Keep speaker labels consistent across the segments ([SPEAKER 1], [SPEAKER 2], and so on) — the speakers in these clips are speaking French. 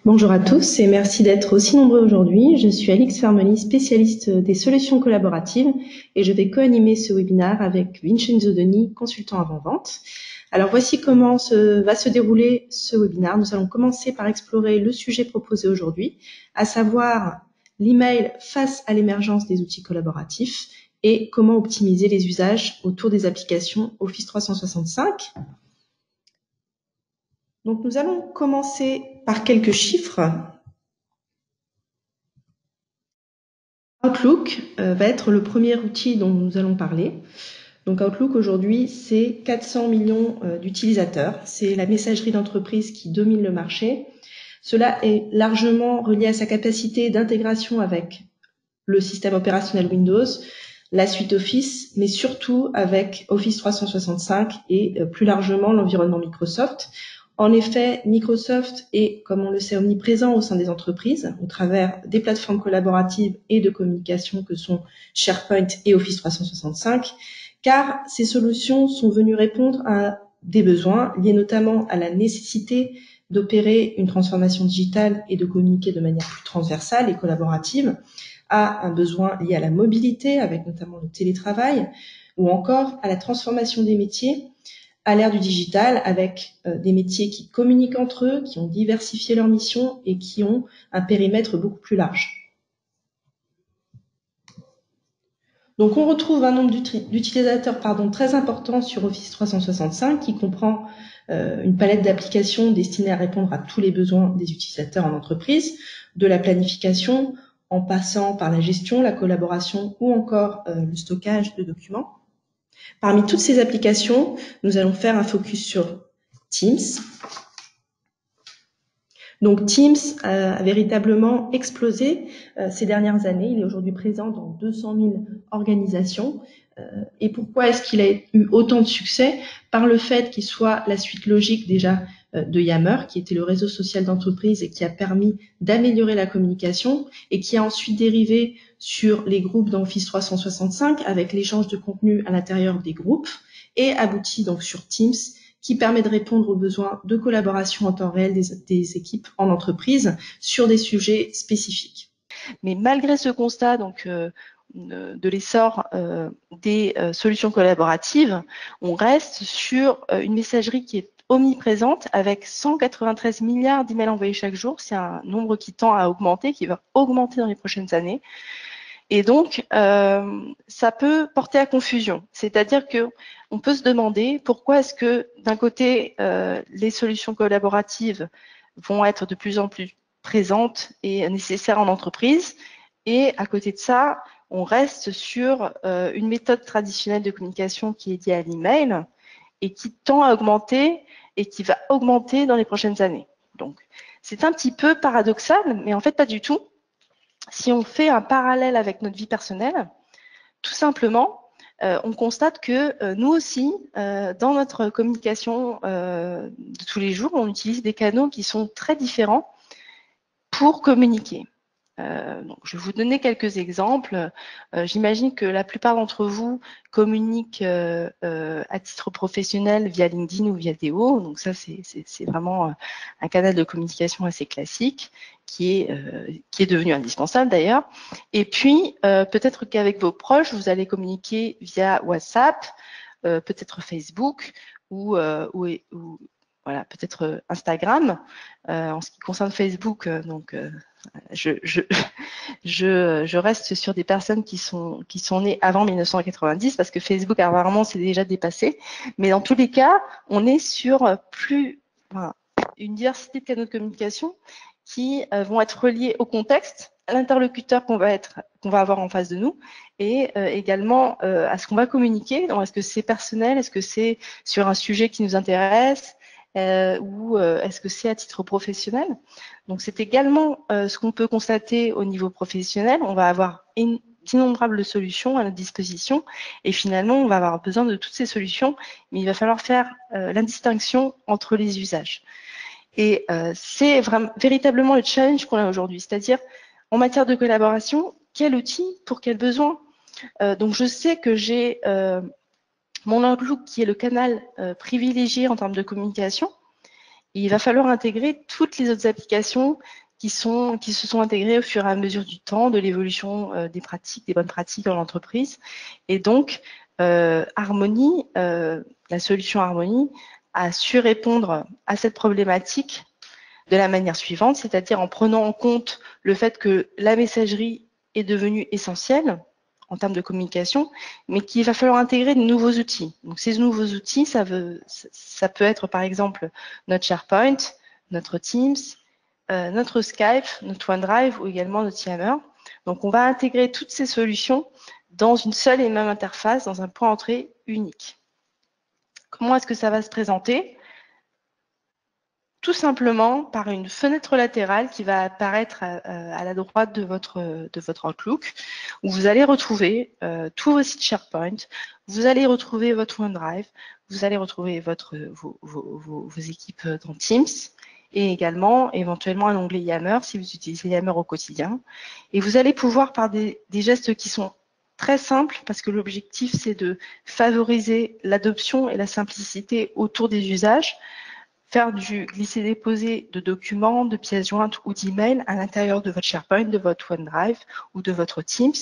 [SPEAKER 1] Bonjour à tous et merci d'être aussi nombreux aujourd'hui. Je suis Alix Fermoni, spécialiste des solutions collaboratives et je vais co-animer ce webinaire avec Vincenzo Denis, consultant avant-vente. Alors voici comment va se dérouler ce webinaire. Nous allons commencer par explorer le sujet proposé aujourd'hui, à savoir l'email face à l'émergence des outils collaboratifs et comment optimiser les usages autour des applications Office 365. Donc nous allons commencer par quelques chiffres. Outlook va être le premier outil dont nous allons parler. Donc Outlook aujourd'hui, c'est 400 millions d'utilisateurs. C'est la messagerie d'entreprise qui domine le marché. Cela est largement relié à sa capacité d'intégration avec le système opérationnel Windows, la suite Office, mais surtout avec Office 365 et plus largement l'environnement Microsoft. En effet, Microsoft est, comme on le sait, omniprésent au sein des entreprises au travers des plateformes collaboratives et de communication que sont SharePoint et Office 365, car ces solutions sont venues répondre à des besoins liés notamment à la nécessité d'opérer une transformation digitale et de communiquer de manière plus transversale et collaborative, à un besoin lié à la mobilité, avec notamment le télétravail, ou encore à la transformation des métiers à l'ère du digital, avec des métiers qui communiquent entre eux, qui ont diversifié leurs missions et qui ont un périmètre beaucoup plus large. Donc on retrouve un nombre d'utilisateurs très important sur Office 365 qui comprend une palette d'applications destinées à répondre à tous les besoins des utilisateurs en entreprise, de la planification en passant par la gestion, la collaboration ou encore le stockage de documents. Parmi toutes ces applications, nous allons faire un focus sur Teams. Donc Teams a véritablement explosé ces dernières années. Il est aujourd'hui présent dans 200 000 organisations. Et pourquoi est-ce qu'il a eu autant de succès? Par le fait qu'il soit la suite logique déjà de Yammer, qui était le réseau social d'entreprise et qui a permis d'améliorer la communication et qui a ensuite dérivé sur les groupes d'Office 365 avec l'échange de contenu à l'intérieur des groupes et aboutit donc sur Teams qui permet de répondre aux besoins de collaboration en temps réel des équipes en entreprise sur des sujets spécifiques.
[SPEAKER 2] Mais malgré ce constat donc de l'essor des solutions collaboratives, on reste sur une messagerie qui est omniprésente avec 193 milliards d'emails envoyés chaque jour. C'est un nombre qui tend à augmenter, qui va augmenter dans les prochaines années. Et donc, ça peut porter à confusion. C'est-à-dire qu'on peut se demander pourquoi est-ce que, d'un côté, les solutions collaboratives vont être de plus en plus présentes et nécessaires en entreprise, et à côté de ça, on reste sur une méthode traditionnelle de communication qui est liée à l'email et qui tend à augmenter et qui va augmenter dans les prochaines années. Donc, c'est un petit peu paradoxal, mais en fait, pas du tout. Si on fait un parallèle avec notre vie personnelle, tout simplement, on constate que nous aussi, dans notre communication de tous les jours, on utilise des canaux qui sont très différents pour communiquer. Donc, je vais vous donner quelques exemples. J'imagine que la plupart d'entre vous communiquent à titre professionnel via LinkedIn ou via Vidéo. Donc ça, c'est vraiment un canal de communication assez classique qui est devenu indispensable d'ailleurs. Et puis, peut-être qu'avec vos proches, vous allez communiquer via WhatsApp, peut-être Facebook ou voilà, peut-être Instagram. En ce qui concerne Facebook, donc je reste sur des personnes qui sont nées avant 1990 parce que Facebook apparemment c'est déjà dépassé. Mais dans tous les cas, on est sur une diversité de canaux de communication qui vont être reliés au contexte, à l'interlocuteur qu'on va avoir en face de nous et également à ce qu'on va communiquer. Donc, est-ce que c'est personnel, est-ce que c'est sur un sujet qui nous intéresse ou est-ce que c'est à titre professionnel? Donc, c'est également ce qu'on peut constater au niveau professionnel. On va avoir d'innombrables solutions à notre disposition et finalement, on va avoir besoin de toutes ces solutions, mais il va falloir faire la distinction entre les usages. Et c'est véritablement le challenge qu'on a aujourd'hui, c'est-à-dire en matière de collaboration, quel outil pour quel besoin? Donc, je sais que j'ai mon Outlook qui est le canal privilégié en termes de communication. il va falloir intégrer toutes les autres applications qui se sont intégrées au fur et à mesure du temps, de l'évolution des pratiques, des bonnes pratiques dans l'entreprise. Et donc, Harmony, la solution Harmony, a su répondre à cette problématique de la manière suivante, c'est-à-dire en prenant en compte le fait que la messagerie est devenue essentielle en termes de communication, mais qu'il va falloir intégrer de nouveaux outils. Donc ces nouveaux outils, ça peut être par exemple notre SharePoint, notre Teams, notre Skype, notre OneDrive ou également notre Yammer. Donc on va intégrer toutes ces solutions dans une seule et même interface, dans un point d'entrée unique. Comment est-ce que ça va se présenter ? Tout simplement par une fenêtre latérale qui va apparaître à la droite de votre Outlook, où vous allez retrouver tous vos sites SharePoint, vous allez retrouver votre OneDrive, vous allez retrouver vos équipes dans Teams, et également éventuellement un onglet Yammer si vous utilisez Yammer au quotidien. Et vous allez pouvoir, par des gestes qui sont très simples, parce que l'objectif c'est de favoriser l'adoption et la simplicité autour des usages, faire du glisser-déposer de documents, de pièces jointes ou d'emails à l'intérieur de votre SharePoint, de votre OneDrive ou de votre Teams.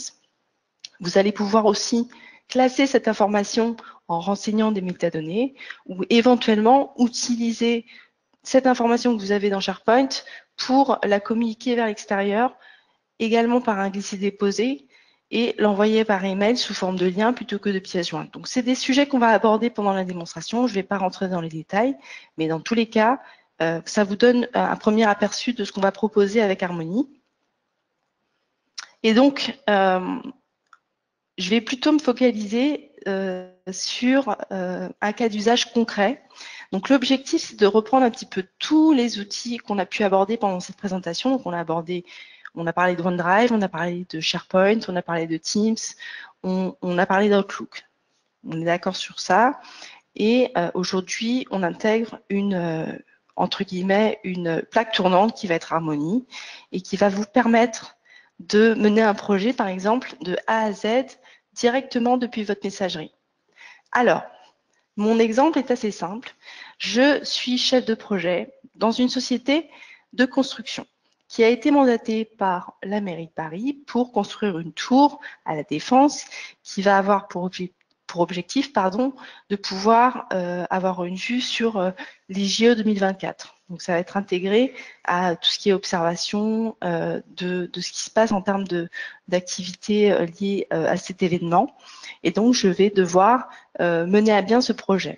[SPEAKER 2] Vous allez pouvoir aussi classer cette information en renseignant des métadonnées ou éventuellement utiliser cette information que vous avez dans SharePoint pour la communiquer vers l'extérieur, également par un glisser-déposer, et l'envoyer par email sous forme de lien plutôt que de pièces jointes. Donc, c'est des sujets qu'on va aborder pendant la démonstration. Je ne vais pas rentrer dans les détails, mais dans tous les cas, ça vous donne un premier aperçu de ce qu'on va proposer avec Harmony. Et donc, je vais plutôt me focaliser sur un cas d'usage concret. Donc, l'objectif, c'est de reprendre un petit peu tous les outils qu'on a pu aborder pendant cette présentation. Donc, on a parlé de OneDrive, on a parlé de SharePoint, on a parlé de Teams, on a parlé d'Outlook. On est d'accord sur ça. Et aujourd'hui, on intègre entre guillemets, une plaque tournante qui va être Harmony et qui va vous permettre de mener un projet, par exemple, de A à Z directement depuis votre messagerie. Alors, mon exemple est assez simple. Je suis chef de projet dans une société de construction qui a été mandatée par la mairie de Paris pour construire une tour à la Défense qui va avoir pour objectif de pouvoir avoir une vue sur les JO 2024. Donc, ça va être intégré à tout ce qui est observation de ce qui se passe en termes d'activités liées à cet événement. Et donc, je vais devoir mener à bien ce projet,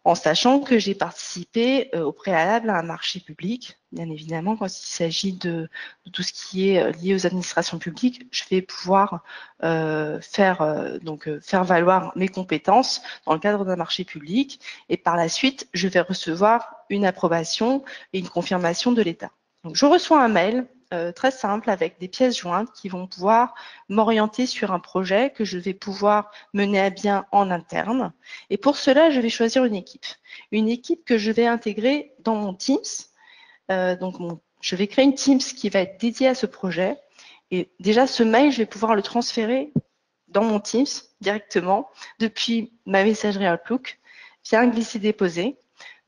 [SPEAKER 2] en sachant que j'ai participé au préalable à un marché public. Bien évidemment, quand il s'agit de tout ce qui est lié aux administrations publiques, je vais pouvoir faire valoir mes compétences dans le cadre d'un marché public, et par la suite, je vais recevoir une approbation et une confirmation de l'État. Donc, je reçois un mail très simple avec des pièces jointes qui vont pouvoir m'orienter sur un projet que je vais pouvoir mener à bien en interne. Et pour cela, je vais choisir une équipe que je vais intégrer dans mon Teams. Je vais créer une Teams qui va être dédiée à ce projet. Et déjà, ce mail, je vais pouvoir le transférer dans mon Teams directement depuis ma messagerie Outlook via un glisser-déposer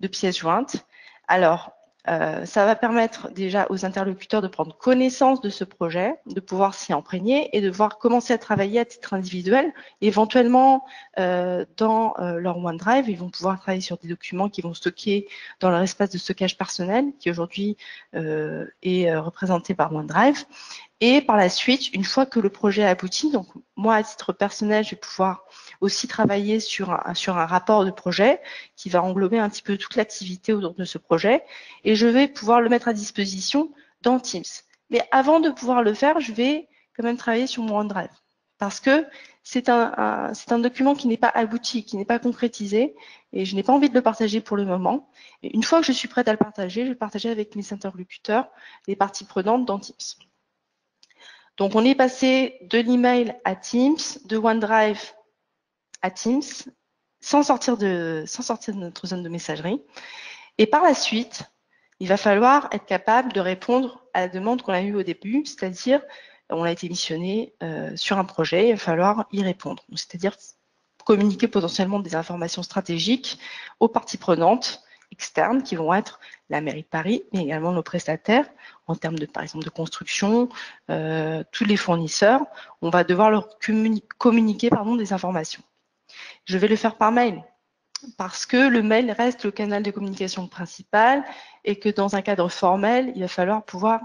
[SPEAKER 2] de pièces jointes. Alors, ça va permettre déjà aux interlocuteurs de prendre connaissance de ce projet, de pouvoir s'y imprégner et de pouvoir commencer à travailler à titre individuel. Éventuellement, dans leur OneDrive, ils vont pouvoir travailler sur des documents qui vont stocker dans leur espace de stockage personnel, qui aujourd'hui est représenté par OneDrive. Et par la suite, une fois que le projet a abouti, donc moi, à titre personnel, je vais pouvoir aussi travailler sur un rapport de projet qui va englober un petit peu toute l'activité autour de ce projet, et je vais pouvoir le mettre à disposition dans Teams. Mais avant de pouvoir le faire, je vais quand même travailler sur mon OneDrive, parce que c'est un document qui n'est pas abouti, qui n'est pas concrétisé, et je n'ai pas envie de le partager pour le moment. Et une fois que je suis prête à le partager, je vais le partager avec mes interlocuteurs, les parties prenantes dans Teams. Donc, on est passé de l'email à Teams, de OneDrive à Teams, sans sortir de notre zone de messagerie. Et par la suite, il va falloir être capable de répondre à la demande qu'on a eue au début, c'est-à-dire, on a été missionné sur un projet, il va falloir y répondre. C'est-à-dire communiquer potentiellement des informations stratégiques aux parties prenantes externes qui vont être la mairie de Paris, mais également nos prestataires en termes de, par exemple, de construction, tous les fournisseurs. On va devoir leur communiquer des informations. Je vais le faire par mail parce que le mail reste le canal de communication principal et que dans un cadre formel, il va falloir pouvoir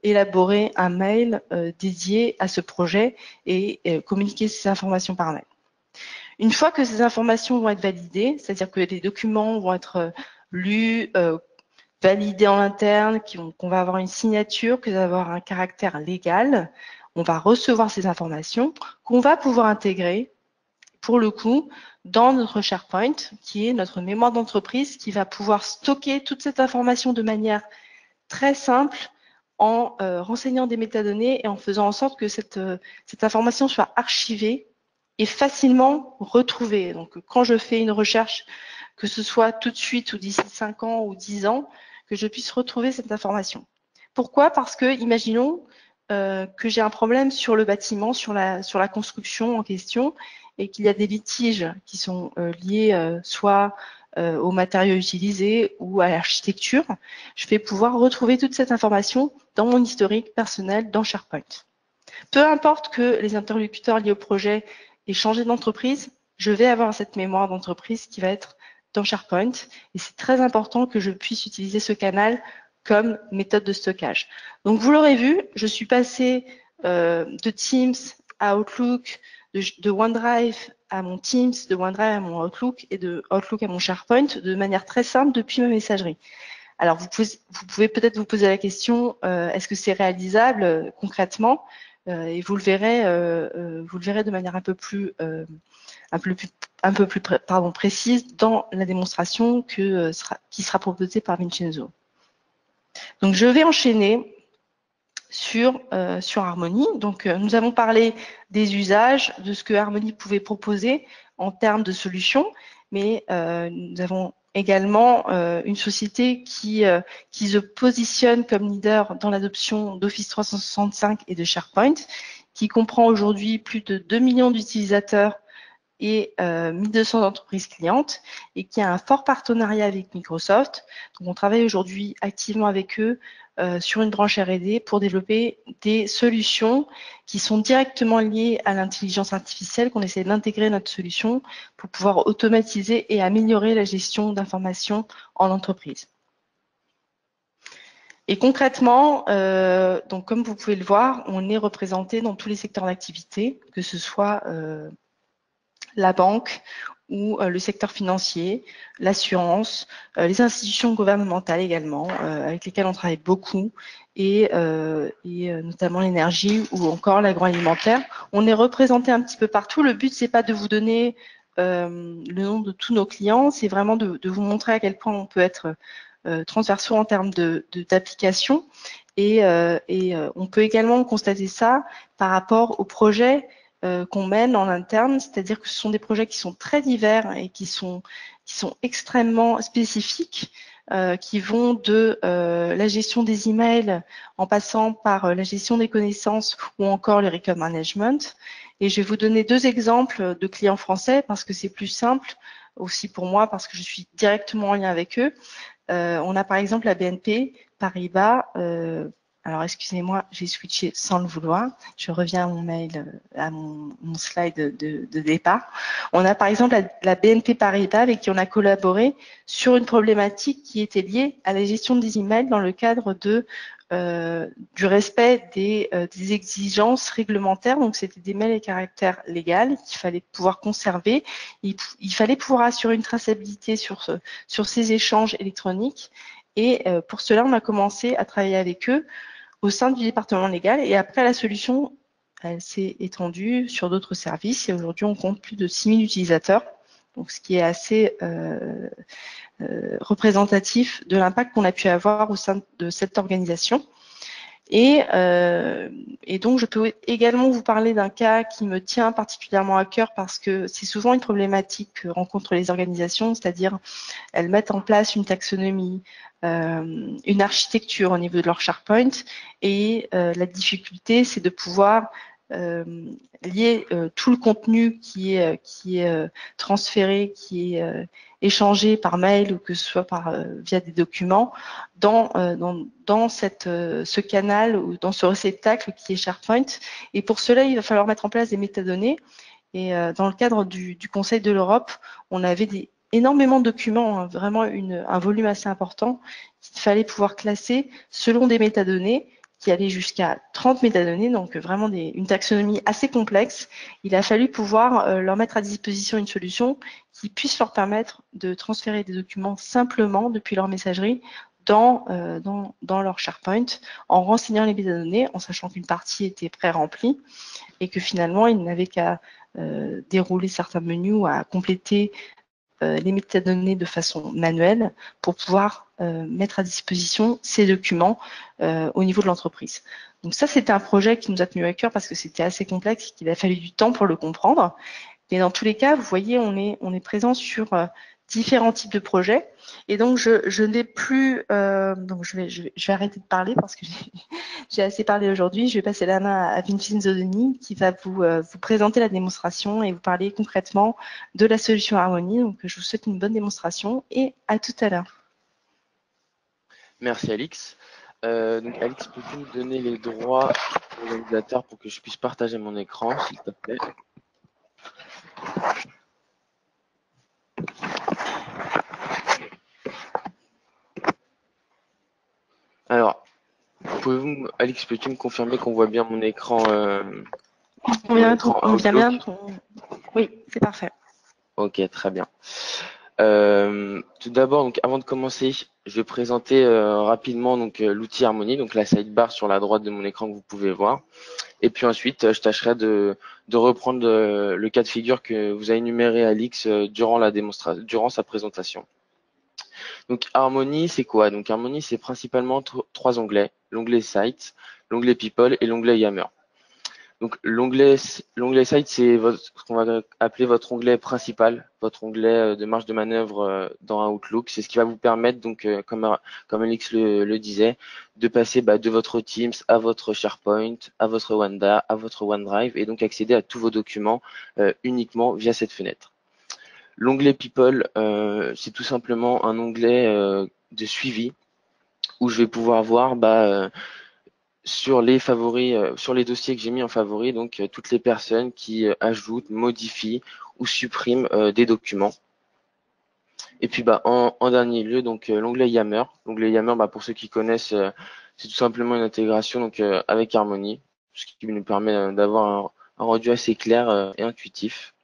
[SPEAKER 2] élaborer un mail dédié à ce projet et communiquer ces informations par mail. Une fois que ces informations vont être validées, c'est-à-dire que les documents vont être lus, validés en interne, qu'on va avoir une signature, que ça va avoir un caractère légal, on va recevoir ces informations qu'on va pouvoir intégrer, pour le coup, dans notre SharePoint, qui est notre mémoire d'entreprise, qui va pouvoir stocker toute cette information de manière très simple, en renseignant des métadonnées et en faisant en sorte que cette information soit archivée et facilement retrouvée. Donc, quand je fais une recherche, que ce soit tout de suite ou d'ici 5 ans ou 10 ans, que je puisse retrouver cette information. Pourquoi? Parce que, imaginons que j'ai un problème sur le bâtiment, sur la construction en question, et qu'il y a des litiges qui sont liés soit aux matériaux utilisés ou à l'architecture, je vais pouvoir retrouver toute cette information dans mon historique personnel dans SharePoint. Peu importe que les interlocuteurs liés au projet aient changé d'entreprise, je vais avoir cette mémoire d'entreprise qui va être dans SharePoint et c'est très important que je puisse utiliser ce canal comme méthode de stockage. Donc vous l'aurez vu, je suis passée de Teams à Outlook, de OneDrive à mon Teams, de OneDrive à mon Outlook et de Outlook à mon SharePoint de manière très simple depuis ma messagerie. Alors vous pouvez peut-être vous poser la question, est-ce que c'est réalisable concrètement? Et vous le verrez de manière un peu plus précise dans la démonstration qui sera proposée par Vincenzo. Donc je vais enchaîner sur Harmony. Donc nous avons parlé des usages, de ce que Harmony pouvait proposer en termes de solutions, mais nous avons également une société qui se positionne comme leader dans l'adoption d'Office 365 et de SharePoint, qui comprend aujourd'hui plus de 2 millions d'utilisateurs et 1200 entreprises clientes et qui a un fort partenariat avec Microsoft. Donc on travaille aujourd'hui activement avec eux sur une branche R&D pour développer des solutions qui sont directement liées à l'intelligence artificielle, qu'on essaie d'intégrer notre solution pour pouvoir automatiser et améliorer la gestion d'informations en entreprise. Et concrètement, donc comme vous pouvez le voir, on est représenté dans tous les secteurs d'activité, que ce soit la banque ou le secteur financier, l'assurance, les institutions gouvernementales également, avec lesquelles on travaille beaucoup, et notamment l'énergie ou encore l'agroalimentaire. On est représenté un petit peu partout. Le but, c'est pas de vous donner le nom de tous nos clients, c'est vraiment de vous montrer à quel point on peut être transversaux en termes d'application. Et on peut également constater ça par rapport aux projets qu'on mène en interne, c'est-à-dire que ce sont des projets qui sont très divers et qui sont extrêmement spécifiques, qui vont de la gestion des emails en passant par la gestion des connaissances ou encore le record management. Et je vais vous donner 2 exemples de clients français parce que c'est plus simple aussi pour moi parce que je suis directement en lien avec eux. On a par exemple la BNP Paribas. Alors, excusez-moi, j'ai switché sans le vouloir. Je reviens à mon mail, à mon slide de départ. On a par exemple la BNP Paribas avec qui on a collaboré sur une problématique qui était liée à la gestion des emails dans le cadre du respect des exigences réglementaires. Donc, c'était des mails à caractère légal qu'il fallait pouvoir conserver. Il fallait pouvoir assurer une traçabilité sur ces échanges électroniques. Et pour cela, on a commencé à travailler avec eux au sein du département légal et après la solution, elle s'est étendue sur d'autres services et aujourd'hui on compte plus de 6000 utilisateurs, donc ce qui est assez représentatif de l'impact qu'on a pu avoir au sein de cette organisation. Et donc je peux également vous parler d'un cas qui me tient particulièrement à cœur parce que c'est souvent une problématique que rencontrent les organisations, c'est-à-dire elles mettent en place une taxonomie, une architecture au niveau de leur SharePoint et la difficulté c'est de pouvoir lier tout le contenu qui est transféré, qui est échangé par mail ou que ce soit via des documents dans ce canal ou dans ce réceptacle qui est SharePoint. Et pour cela, il va falloir mettre en place des métadonnées. Et dans le cadre du Conseil de l'Europe, on avait énormément de documents, hein, vraiment un volume assez important qu'il fallait pouvoir classer selon des métadonnées qui allaient jusqu'à 30 métadonnées, donc vraiment une taxonomie assez complexe. Il a fallu pouvoir leur mettre à disposition une solution qui puisse leur permettre de transférer des documents simplement depuis leur messagerie dans leur SharePoint en renseignant les métadonnées, en sachant qu'une partie était pré-remplie et que finalement, ils n'avaient qu'à dérouler certains menus ou à compléter les métadonnées de façon manuelle pour pouvoir mettre à disposition ces documents au niveau de l'entreprise. Donc ça, c'était un projet qui nous a tenu à cœur parce que c'était assez complexe et qu'il a fallu du temps pour le comprendre. Mais dans tous les cas, vous voyez, on est présent sur différents types de projets. Et donc, je n'ai plus... donc, je vais arrêter de parler parce que j'ai assez parlé aujourd'hui. Je vais passer la main à Vincenzo Denis qui va vous présenter la démonstration et vous parler concrètement de la solution Harmony. Donc, je vous souhaite une bonne démonstration et à tout à l'heure.
[SPEAKER 3] Merci Alix. Donc Alix, peux-tu me donner les droits de l'organisateur pour que je puisse partager mon écran, s'il te plaît? Alors, Alix, peux-tu me confirmer qu'on voit bien mon écran
[SPEAKER 2] Oui, c'est parfait.
[SPEAKER 3] Ok, très bien. Tout d'abord, donc avant de commencer, je vais présenter rapidement l'outil Harmony, donc la sidebar sur la droite de mon écran que vous pouvez voir. Et puis ensuite, je tâcherai de reprendre le cas de figure que vous a énuméré Alix durant sa présentation. Donc Harmony, c'est quoi? Donc Harmony, c'est principalement trois onglets: l'onglet Sites, l'onglet People et l'onglet Yammer. Donc l'onglet Site, c'est ce qu'on va appeler votre onglet principal, votre onglet de marge de manœuvre dans Outlook. C'est ce qui va vous permettre, donc comme Alix le disait, de passer de votre Teams à votre SharePoint, à votre à votre OneDrive, et donc accéder à tous vos documents uniquement via cette fenêtre. L'onglet People, c'est tout simplement un onglet de suivi où je vais pouvoir voir sur les favoris, sur les dossiers que j'ai mis en favoris, donc toutes les personnes qui ajoutent, modifient ou suppriment des documents. Et puis en dernier lieu, donc l'onglet Yammer. L'onglet Yammer, pour ceux qui connaissent, c'est tout simplement une intégration donc avec Harmony, ce qui nous permet d'avoir un rendu assez clair et intuitif.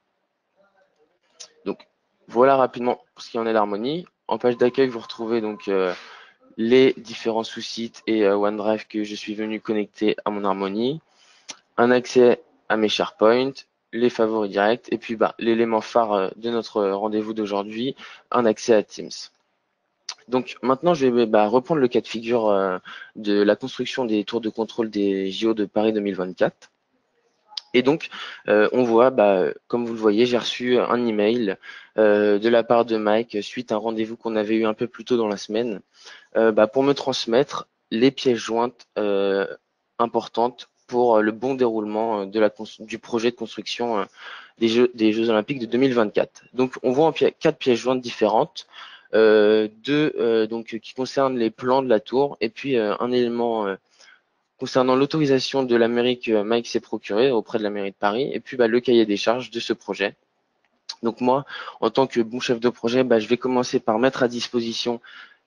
[SPEAKER 3] Donc voilà rapidement pour ce qui en est d'Harmony. En page d'accueil, vous retrouvez donc les différents sous-sites et OneDrive que je suis venu connecter à mon Harmony, un accès à mes SharePoint, les favoris directs, et puis l'élément phare de notre rendez-vous d'aujourd'hui, un accès à Teams. Donc maintenant, je vais reprendre le cas de figure de la construction des tours de contrôle des JO de Paris 2024. Et donc, on voit, comme vous le voyez, j'ai reçu un email de la part de Mike suite à un rendez-vous qu'on avait eu un peu plus tôt dans la semaine pour me transmettre les pièces jointes importantes pour le bon déroulement du projet de construction des Jeux Olympiques de 2024. Donc, on voit quatre pièces jointes différentes, deux qui concernent les plans de la tour, et puis un élément concernant l'autorisation de la mairie que Mike s'est procuré auprès de la mairie de Paris, et puis le cahier des charges de ce projet. Donc moi, en tant que bon chef de projet, je vais commencer par mettre à disposition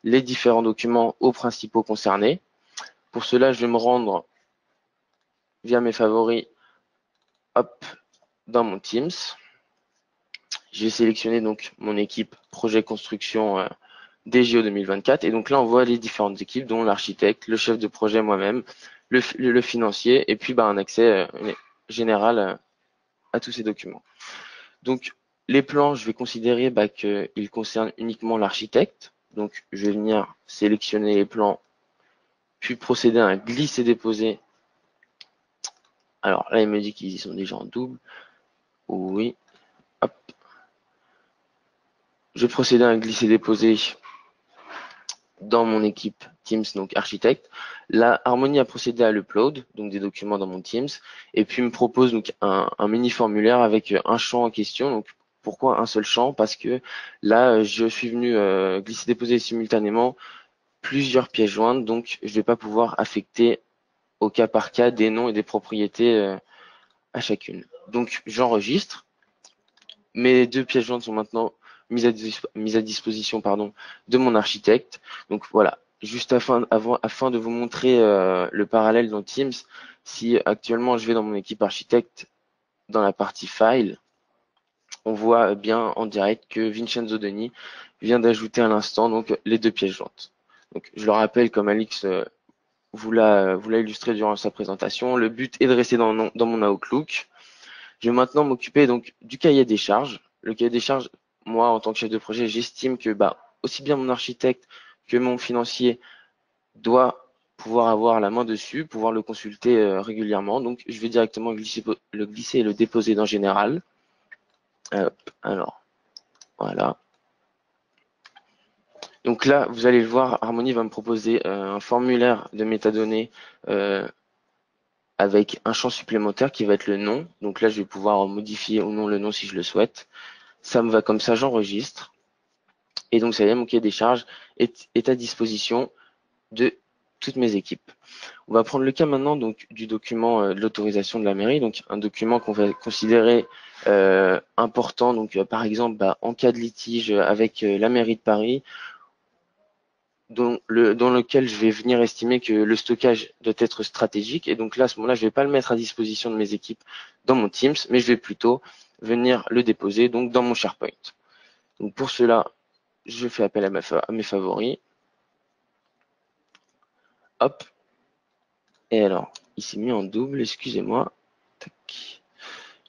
[SPEAKER 3] les différents documents aux principaux concernés. Pour cela, je vais me rendre via mes favoris, hop, dans mon Teams. Je vais sélectionner donc mon équipe projet construction des JO 2024. Et donc là, on voit les différentes équipes, dont l'architecte, le chef de projet moi-même, le financier, et puis un accès général à tous ces documents. Donc les plans, je vais considérer qu'ils concernent uniquement l'architecte. Donc je vais venir sélectionner les plans, puis procéder à un glisser-déposer. Alors là, il me dit qu'ils y sont déjà en double. Oui. Hop. Je vais procéder à un glisser-déposer dans mon équipe Teams, donc architecte. Là, Harmony a procédé à l'upload, donc des documents dans mon Teams, et puis me propose donc un mini formulaire avec un champ en question. Donc pourquoi un seul champ? Parce que là, je suis venu glisser-déposer simultanément plusieurs pièces jointes, donc je ne vais pas pouvoir affecter au cas par cas des noms et des propriétés à chacune. Donc j'enregistre. Mes 2 pièces jointes sont maintenant mises à disposition de mon architecte. Donc voilà, juste afin de vous montrer le parallèle dans Teams, si actuellement je vais dans mon équipe architecte, dans la partie file, on voit bien en direct que Vincenzo Denis vient d'ajouter à l'instant donc les 2 pièces jointes. Donc je le rappelle, comme Alix vous l'a illustré durant sa présentation, le but est de rester dans mon Outlook. Je vais maintenant m'occuper donc du cahier des charges. Le cahier des charges, moi, en tant que chef de projet, j'estime que aussi bien mon architecte que mon financier doit pouvoir avoir la main dessus, pouvoir le consulter régulièrement. Donc, je vais directement le glisser et le déposer dans Général. Alors, voilà. Donc là, vous allez le voir, Harmony va me proposer un formulaire de métadonnées avec un champ supplémentaire qui va être le nom. Donc là, je vais pouvoir modifier ou non le nom si je le souhaite. Ça me va comme ça, j'enregistre. Et donc, ça y est, mon cahier des charges est à disposition de toutes mes équipes. On va prendre le cas maintenant donc du document de l'autorisation de la mairie, donc un document qu'on va considérer important. Donc, par exemple, en cas de litige avec la mairie de Paris, dans lequel je vais venir estimer que le stockage doit être stratégique. Et donc là, à ce moment-là, je ne vais pas le mettre à disposition de mes équipes dans mon Teams, mais je vais plutôt venir le déposer donc dans mon SharePoint. Donc pour cela, je fais appel à mes favoris. Hop. Et alors, il s'est mis en double, excusez-moi.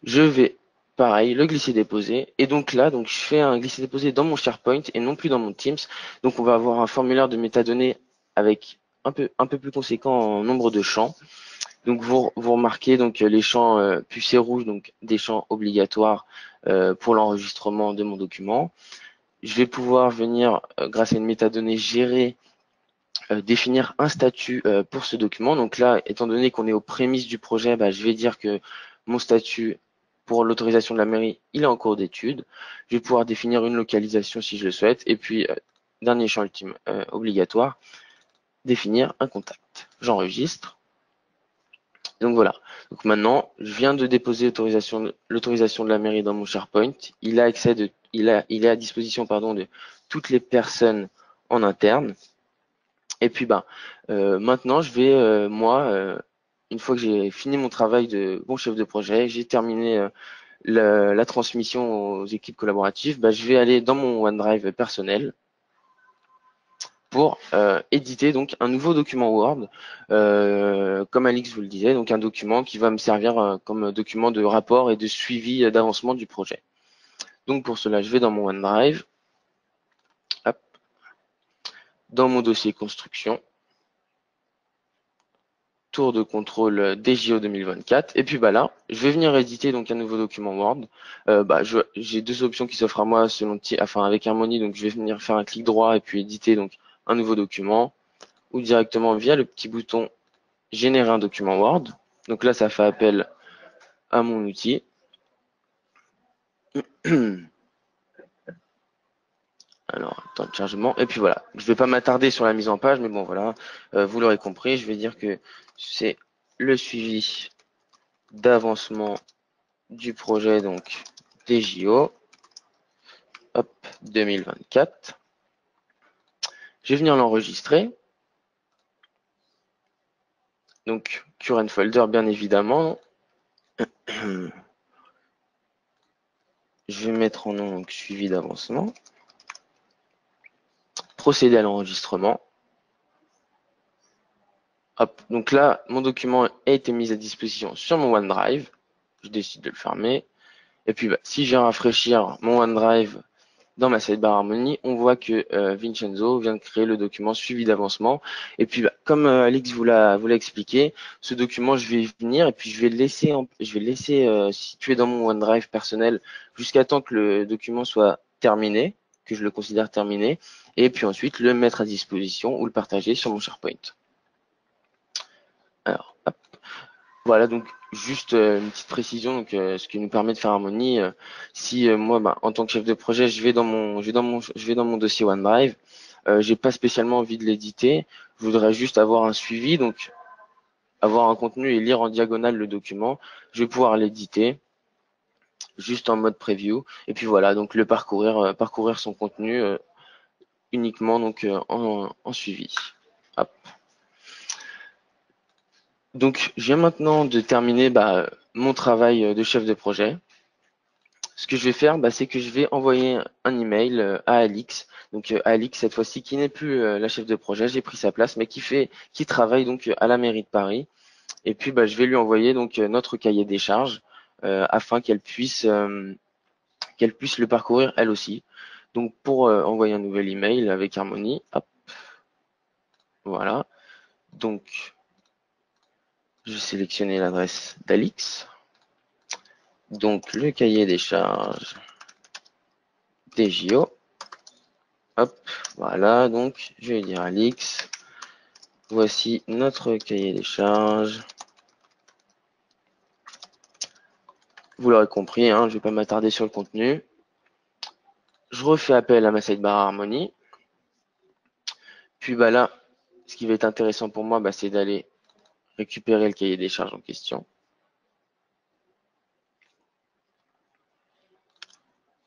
[SPEAKER 3] Je vais, pareil, le glisser-déposer. Et donc là, je fais un glisser-déposer dans mon SharePoint et non plus dans mon Teams. Donc on va avoir un formulaire de métadonnées avec un peu plus conséquent en nombre de champs. Donc vous remarquez donc les champs pucés rouges, donc des champs obligatoires pour l'enregistrement de mon document. Je vais pouvoir venir, grâce à une métadonnée, gérer, définir un statut pour ce document. Donc là, étant donné qu'on est aux prémices du projet, je vais dire que mon statut pour l'autorisation de la mairie, il est en cours d'étude. Je vais pouvoir définir une localisation si je le souhaite. Et puis, dernier champ ultime obligatoire, définir un contact. J'enregistre. Donc voilà. Donc maintenant, je viens de déposer l'autorisation de la mairie dans mon SharePoint. Il est à disposition de toutes les personnes en interne. Et puis maintenant, je vais moi, une fois que j'ai fini mon travail de bon chef de projet, j'ai terminé la transmission aux équipes collaboratives, je vais aller dans mon OneDrive personnel pour éditer donc un nouveau document Word, comme Alix vous le disait, donc un document qui va me servir comme document de rapport et de suivi d'avancement du projet. Donc pour cela, je vais dans mon OneDrive, hop, dans mon dossier construction, tour de contrôle DJO 2024, et puis là, je vais venir éditer donc un nouveau document Word. J'ai 2 options qui s'offrent à moi avec Harmony, donc je vais venir faire un clic droit et puis éditer donc un nouveau document, ou directement via le petit bouton générer un document Word. Donc là, ça fait appel à mon outil. Alors, temps de chargement. Et puis voilà, je ne vais pas m'attarder sur la mise en page, mais bon voilà, vous l'aurez compris, je vais dire que c'est le suivi d'avancement du projet donc des JO 2024. Je vais venir l'enregistrer. Donc current folder bien évidemment. Je vais mettre en nom donc, suivi d'avancement. Procéder à l'enregistrement. Hop, donc là, mon document a été mis à disposition sur mon OneDrive. Je décide de le fermer. Et puis, si je viens rafraîchir mon OneDrive dans ma sidebar Harmony, on voit que Vincenzo vient de créer le document suivi d'avancement. Et puis, comme Alix vous l'a expliqué, ce document, je vais venir et puis je vais le laisser situé dans mon OneDrive personnel jusqu'à temps que le document soit terminé. que je le considère terminé, et puis ensuite le mettre à disposition ou le partager sur mon SharePoint. Alors, hop. Voilà, donc juste une petite précision, donc ce qui nous permet de faire Harmony. Si moi, en tant que chef de projet, je vais dans mon dossier OneDrive, j'ai pas spécialement envie de l'éditer, je voudrais juste avoir un suivi, donc avoir un contenu et lire en diagonale le document. Je vais pouvoir l'éditer juste en mode preview, et puis voilà, donc le parcourir son contenu uniquement donc en suivi. Hop. Donc, je viens maintenant de terminer mon travail de chef de projet. Ce que je vais faire, c'est que je vais envoyer un email à Alix. Donc, Alix, cette fois-ci, qui n'est plus la chef de projet, j'ai pris sa place, mais qui travaille donc à la mairie de Paris. Et puis, je vais lui envoyer donc notre cahier des charges afin qu'elle puisse le parcourir elle aussi. Donc, pour envoyer un nouvel email avec Harmony, hop, voilà. Donc, je vais sélectionner l'adresse d'Alix. Donc, le cahier des charges des JO. Hop, voilà. Donc, je vais dire Alix. Voici notre cahier des charges. Vous l'aurez compris, je ne vais pas m'attarder sur le contenu. Je refais appel à ma sidebar Harmony. Puis là, ce qui va être intéressant pour moi, c'est d'aller récupérer le cahier des charges en question.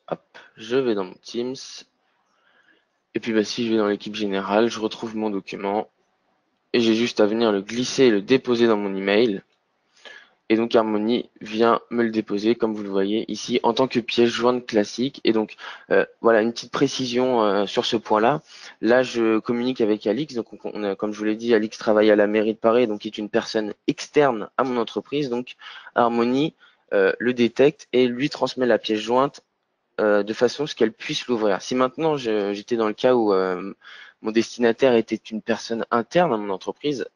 [SPEAKER 3] Hop, je vais dans mon Teams. Et puis si je vais dans l'équipe générale, je retrouve mon document. Et j'ai juste à venir le glisser et le déposer dans mon email. Et donc Harmony vient me le déposer, comme vous le voyez ici, en tant que pièce jointe classique. Et donc voilà, une petite précision sur ce point-là. Là, je communique avec Alix. Donc comme je vous l'ai dit, Alix travaille à la mairie de Paris, donc est une personne externe à mon entreprise. Donc Harmony le détecte et lui transmet la pièce jointe de façon à ce qu'elle puisse l'ouvrir. Si maintenant j'étais dans le cas où mon destinataire était une personne interne à mon entreprise,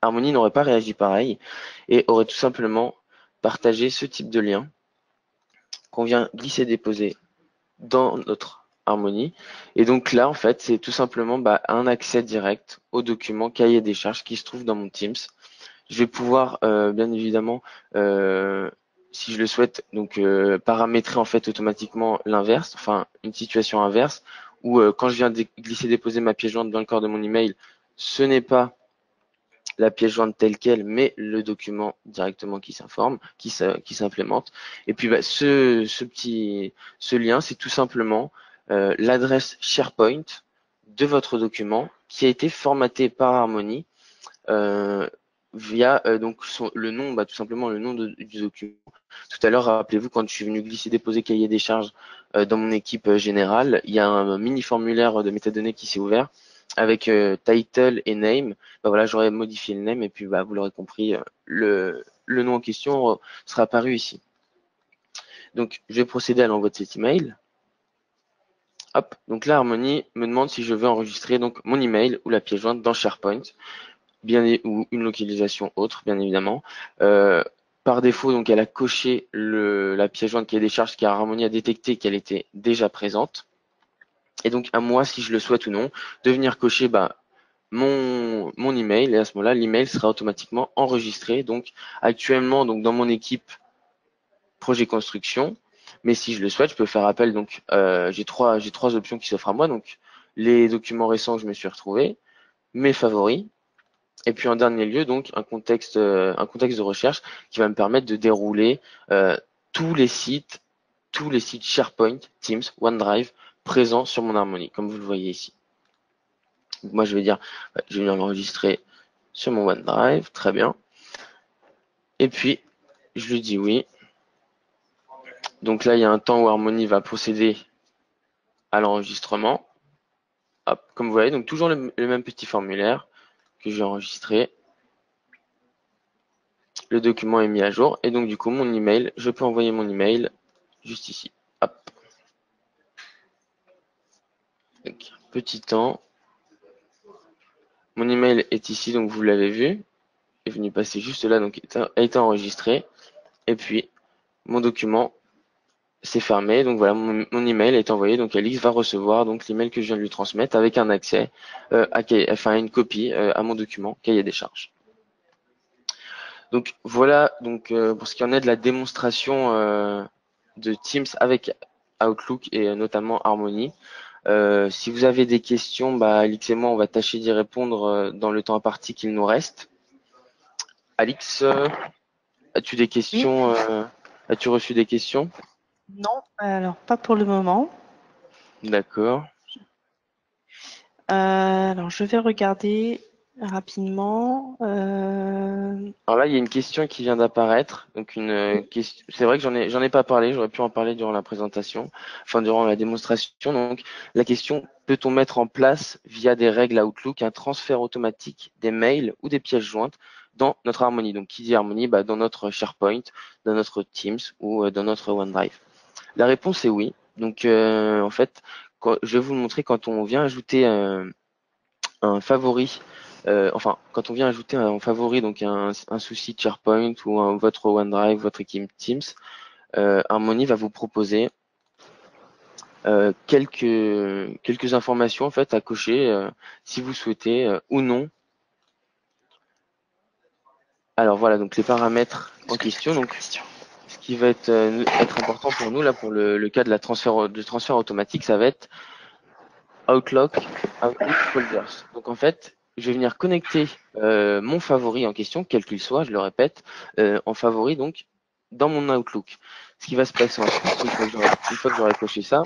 [SPEAKER 3] Harmony n'aurait pas réagi pareil et aurait tout simplement partagé ce type de lien qu'on vient glisser-déposer dans notre Harmony. Et donc là, en fait, c'est tout simplement un accès direct au document cahier des charges qui se trouve dans mon Teams. Je vais pouvoir, bien évidemment, si je le souhaite, donc paramétrer en fait automatiquement l'inverse, enfin une situation inverse, où quand je viens glisser-déposer ma pièce jointe dans le corps de mon email, ce n'est pas la pièce jointe telle quelle, mais le document directement qui s'informe, qui s'implémente. Et puis ce lien, c'est tout simplement l'adresse SharePoint de votre document qui a été formaté par Harmony via donc le nom, tout simplement le nom du document. Tout à l'heure, rappelez-vous, quand je suis venu glisser déposer cahier des charges dans mon équipe générale, il y a un mini formulaire de métadonnées qui s'est ouvert avec title et name. Voilà, j'aurais modifié le name et puis vous l'aurez compris, le nom en question sera apparu ici. Donc, je vais procéder à l'envoi de cet email. Hop, donc là, Harmony me demande si je veux enregistrer donc mon email ou la pièce jointe dans SharePoint, ou une localisation autre, bien évidemment. Par défaut, donc, elle a coché la pièce jointe qui est des charges car Harmony a détecté qu'elle était déjà présente. Et donc, à moi, si je le souhaite ou non, de venir cocher mon email. Et à ce moment-là, l'email sera automatiquement enregistré. Donc, actuellement, donc, dans mon équipe projet construction. Mais si je le souhaite, je peux faire appel. Donc, j'ai trois options qui s'offrent à moi. Donc, les documents récents que je me suis retrouvé, mes favoris. Et puis en dernier lieu, donc un contexte de recherche qui va me permettre de dérouler tous les sites SharePoint, Teams, OneDrive présents sur mon Harmony, comme vous le voyez ici. Donc moi, je vais dire, je vais venir m'enregistrer sur mon OneDrive, très bien. Et puis, je lui dis oui. Donc là, il y a un temps où Harmony va procéder à l'enregistrement. Hop, comme vous voyez, donc toujours le même petit formulaire que j'ai enregistré. Le document est mis à jour et donc du coup mon email, je peux envoyer mon email juste ici. Hop. Donc, petit temps. Mon email est ici, donc vous l'avez vu. Est venu passer juste là, donc a été enregistré. Et puis mon document c'est fermé. Donc voilà, mon email est envoyé. Donc Alix va recevoir donc l'email que je viens de lui transmettre avec un accès enfin une copie à mon document cahier des charges. Donc voilà donc pour ce qui en est de la démonstration de Teams avec Outlook et notamment Harmony. Si vous avez des questions, Alix et moi, on va tâcher d'y répondre dans le temps imparti qu'il nous reste. Alix, as-tu des questions
[SPEAKER 2] Oui.
[SPEAKER 3] As-tu reçu des questions?
[SPEAKER 2] Non, alors pas pour le moment.
[SPEAKER 3] D'accord.
[SPEAKER 2] Alors je vais regarder rapidement.
[SPEAKER 3] Alors là, il y a une question qui vient d'apparaître. Donc question. C'est vrai que j'en ai pas parlé. J'aurais pu en parler durant la présentation, enfin durant la démonstration. Donc la question: peut-on mettre en place via des règles Outlook un transfert automatique des mails ou des pièces jointes dans notre Harmony? Donc qui dit Harmony, dans notre SharePoint, dans notre Teams ou dans notre OneDrive. La réponse est oui. Donc en fait, je vais vous le montrer quand on vient ajouter un favori. Enfin, quand on vient ajouter en favori donc un souci de SharePoint ou votre OneDrive, votre équipe Teams, Harmony va vous proposer quelques informations en fait à cocher si vous souhaitez ou non. Alors voilà, donc les paramètres en question. Donc ce qui va être important pour nous là pour le cas de la transfert automatique, ça va être Outlook Folders. Donc en fait, je vais venir connecter mon favori en question, quel qu'il soit, je le répète, en favori donc dans mon Outlook. Ce qui va se passer ensuite, une fois que j'aurai coché ça,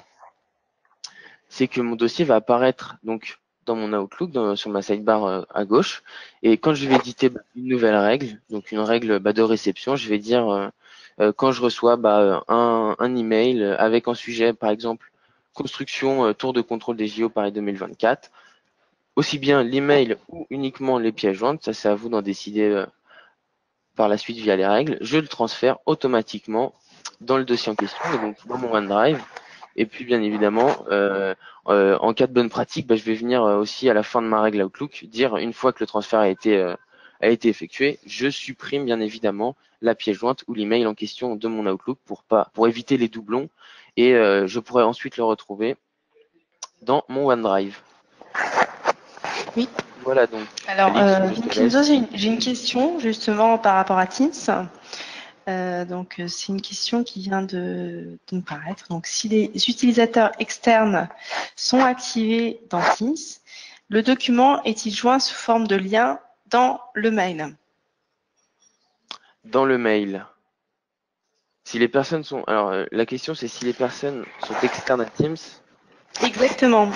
[SPEAKER 3] c'est que mon dossier va apparaître donc dans mon Outlook, sur ma sidebar à gauche. Et quand je vais éditer une nouvelle règle, donc une règle de réception, je vais dire quand je reçois un email avec un sujet, par exemple, construction tour de contrôle des JO Paris 2024, aussi bien l'email ou uniquement les pièces jointes, ça c'est à vous d'en décider par la suite via les règles, je le transfère automatiquement dans le dossier en question, et donc dans mon OneDrive. Et puis bien évidemment, en cas de bonne pratique, je vais venir aussi à la fin de ma règle Outlook dire, une fois que le transfert a été effectué, je supprime bien évidemment la pièce jointe ou l'email en question de mon Outlook pour éviter les doublons, et je pourrai ensuite le retrouver dans mon OneDrive.
[SPEAKER 2] Oui.
[SPEAKER 3] Voilà donc.
[SPEAKER 2] Alors,
[SPEAKER 3] Alix, je te
[SPEAKER 2] Kinzo,
[SPEAKER 3] laisse.
[SPEAKER 2] j'ai une question justement par rapport à Teams. Donc, c'est une question qui vient de me paraître. Donc, si les utilisateurs externes sont activés dans Teams, le document est-il joint sous forme de lien dans le mail?
[SPEAKER 3] Dans le mail. Si les personnes sont. Alors, la question, c'est si les personnes sont externes à Teams.
[SPEAKER 2] Exactement.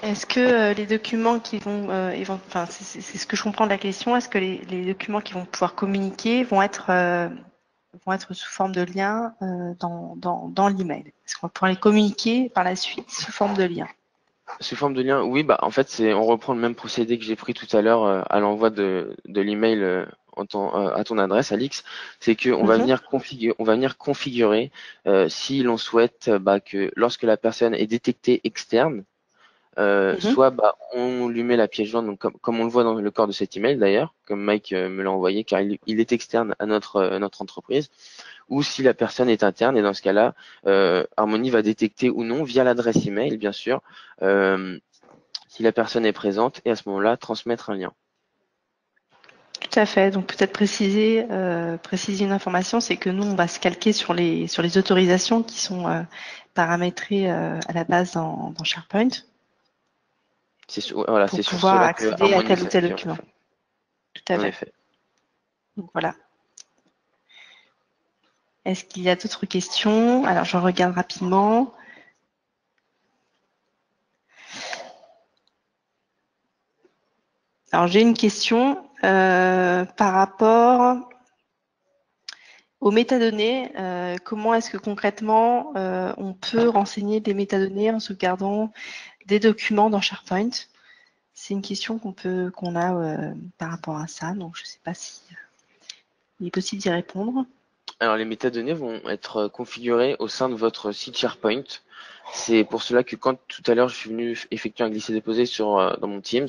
[SPEAKER 2] Est-ce que les documents qui vont, enfin, c'est ce que je comprends de la question, est-ce que les documents qui vont pouvoir communiquer vont être sous forme de lien dans l'email? Est-ce qu'on va pouvoir les communiquer par la suite sous forme de lien?
[SPEAKER 3] Sous forme de lien, oui, en fait, on reprend le même procédé que j'ai pris tout à l'heure à l'envoi de l'email à ton adresse, Alix. C'est qu'on va venir configurer si l'on souhaite que lorsque la personne est détectée externe, soit on lui met la pièce jointe, donc comme on le voit dans le corps de cet email d'ailleurs, comme Mike me l'a envoyé, car il est externe à notre entreprise, ou si la personne est interne, et dans ce cas-là, Harmony va détecter ou non, via l'adresse email bien sûr, si la personne est présente, et à ce moment-là, transmettre un lien.
[SPEAKER 2] Tout à fait. Donc peut-être préciser une information, c'est que nous, on va se calquer sur les autorisations qui sont paramétrées à la base dans SharePoint.
[SPEAKER 3] Voilà,
[SPEAKER 2] pour
[SPEAKER 3] c'est sur
[SPEAKER 2] pouvoir
[SPEAKER 3] cela que
[SPEAKER 2] accéder à
[SPEAKER 3] Harmony
[SPEAKER 2] tel ou tel
[SPEAKER 3] s'appuie en
[SPEAKER 2] document.
[SPEAKER 3] effet.
[SPEAKER 2] Tout à
[SPEAKER 3] En
[SPEAKER 2] fait.
[SPEAKER 3] effet.
[SPEAKER 2] Donc voilà. Est-ce qu'il y a d'autres questions? Alors je regarde rapidement. Alors j'ai une question par rapport aux métadonnées. Comment est-ce que concrètement on peut renseigner des métadonnées en sauvegardant des documents dans SharePoint? C'est une question qu'on a par rapport à ça. Donc je ne sais pas si il est possible d'y répondre.
[SPEAKER 3] Alors, les métadonnées vont être configurées au sein de votre site SharePoint. C'est pour cela que quand tout à l'heure je suis venu effectuer un glisser-déposer dans mon Teams,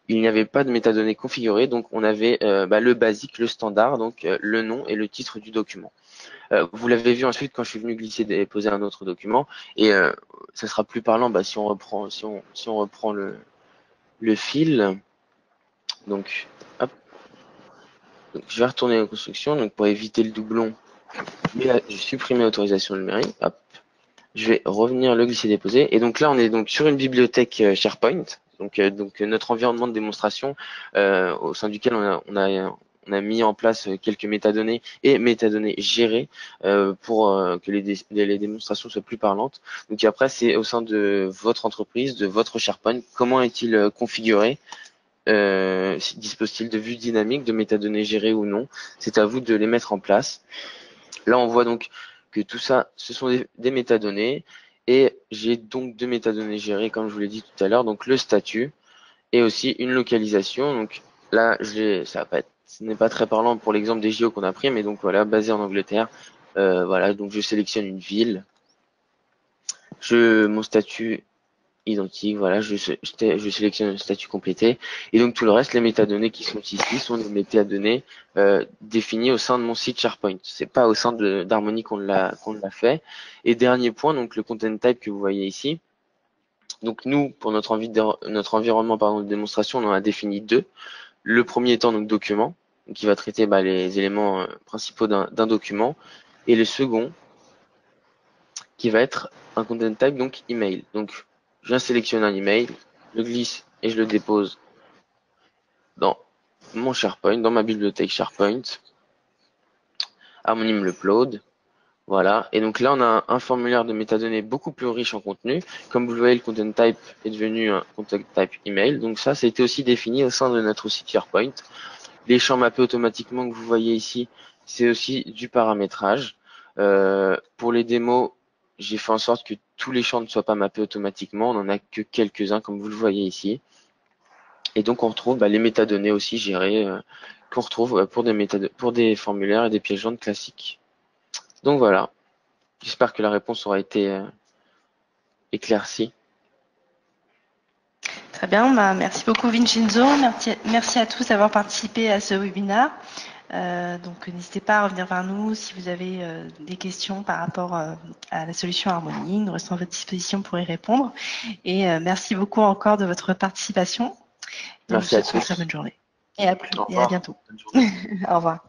[SPEAKER 3] il n'y avait pas de métadonnées configurées, donc on avait le basique, le standard, donc le nom et le titre du document. Vous l'avez vu ensuite quand je suis venu glisser-déposer un autre document, et ça sera plus parlant si on reprend, si on reprend le fil. Donc, hop. Donc, je vais retourner aux constructions. Donc, pour éviter le doublon, je supprime l'autorisation numérique. Hop. Je vais revenir le glisser-déposer. Et donc là, on est donc sur une bibliothèque SharePoint. Donc notre environnement de démonstration au sein duquel on a mis en place quelques métadonnées et métadonnées gérées pour que les démonstrations soient plus parlantes. Donc après, c'est au sein de votre entreprise, de votre SharePoint, comment est-il configuré, dispose-t-il de vue dynamique, de métadonnées gérées ou non. C'est à vous de les mettre en place. Là, on voit donc que tout ça, ce sont des métadonnées. Et j'ai donc deux métadonnées gérées, comme je vous l'ai dit tout à l'heure. Donc le statut et aussi une localisation. Donc là, ce n'est pas très parlant pour l'exemple des JO qu'on a pris, mais donc voilà, basé en Angleterre. Voilà, donc je sélectionne une ville. Mon statut identique, voilà, je sélectionne le statut complété. Et donc tout le reste, les métadonnées qui sont ici, sont des métadonnées définies au sein de mon site SharePoint. C'est pas au sein d'Harmony qu'on l'a fait. Et dernier point, donc le content type que vous voyez ici. Donc nous, pour notre environnement de démonstration, on en a défini deux. Le premier étant donc document, qui va traiter les éléments principaux d'un document. Et le second, qui va être un content type, donc email. Donc je viens sélectionner un email, je le glisse et je le dépose dans mon SharePoint, dans ma bibliothèque SharePoint. Harmony me l'upload. Voilà. Et donc là, on a un formulaire de métadonnées beaucoup plus riche en contenu. Comme vous le voyez, le content type est devenu un content type email. Donc ça a été aussi défini au sein de notre site SharePoint. Les champs mappés automatiquement que vous voyez ici, c'est aussi du paramétrage. Pour les démos, j'ai fait en sorte que tous les champs ne soient pas mappés automatiquement. On n'en a que quelques-uns, comme vous le voyez ici. Et donc, on retrouve les métadonnées aussi gérées qu'on retrouve pour des formulaires et des pièces jointes classiques. Donc voilà. J'espère que la réponse aura été éclaircie.
[SPEAKER 2] Très bien, merci beaucoup Vincenzo, merci à tous d'avoir participé à ce webinaire. Donc n'hésitez pas à revenir vers nous si vous avez des questions par rapport à la solution Harmony. Nous restons à votre disposition pour y répondre. Et merci beaucoup encore de votre participation.
[SPEAKER 3] Merci à tous.
[SPEAKER 2] Une très bonne journée. Et à bientôt.
[SPEAKER 3] Bonne journée.
[SPEAKER 2] Au revoir.